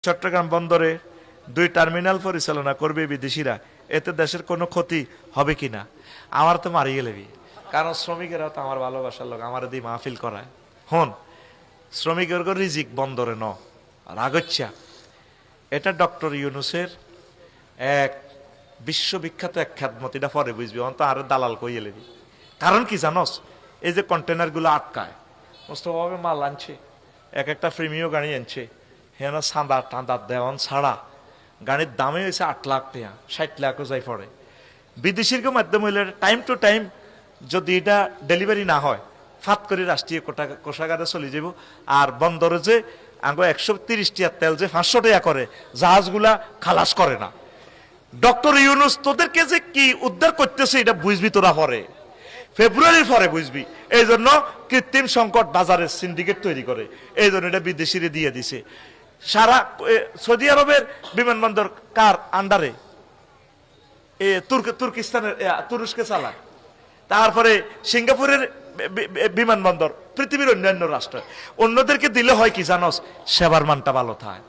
চট্টগ্রাম বন্দরে 2 টার্মিনাল পরিচালনা করবে বিদেশিরা, এতে দেশের কোনো ক্ষতি হবে কিনা? আমার তো মারিয়ে লেবি, কারণ শ্রমিকেরা তো আমার ভালোবাসার লোক, আমার দিয়ে মাহফিল করায়। হন, শ্রমিকের রিজিক বন্দরে ন রাগচ্ছা। এটা ডক্টর ইউনুসের এক বিশ্ববিখ্যাত এক খ্যাতমত, এটা পরে বুঝবি, অন্ত আরো দালাল কইয়ে লেবি। কারণ কি জানোস, এই যে কন্টেনারগুলো আটকায়, মোস্তভাবে মাল আনছে, এক একটা প্রিমিয় গাড়ি আনছে, হ্যাঁ না সাঁদা টাঁদা দেওয়ান ছাড়া গাড়ির দামে হয়েছে 8 লাখ টাকা, 60 লাখও যাই পড়ে। বিদেশির মাধ্যমে হইলে টাইম টু টাইম যদি এটা ডেলিভারি না হয়, ফাত করে রাষ্ট্রীয় কোষাগারে চলে যাব। আর বন্দরে যে আগে 130 টাকা তেল যে 500 টাকা করে, জাহাজগুলা খালাস করে না। ডক্টর ইউনুস তোদেরকে যে কি উদ্ধার করতেছে এটা বুঝবি তোরা পরে, ফেব্রুয়ারির পরে বুঝবি। এই জন্য কৃত্রিম সংকট বাজারের সিন্ডিকেট তৈরি করে, এই জন্য এটা বিদেশিরে দিয়ে দিছে। সারা সৌদি আরবের বিমানবন্দর কার আন্ডারে? তুর্কিস্তানের, তুরস্কে চালায়। তারপরে সিঙ্গাপুরের বিমানবন্দর, পৃথিবীর অন্যান্য রাষ্ট্র। অন্যদেরকে দিলে হয় কি জানোস, সেবার মানটা ভালো থাকে।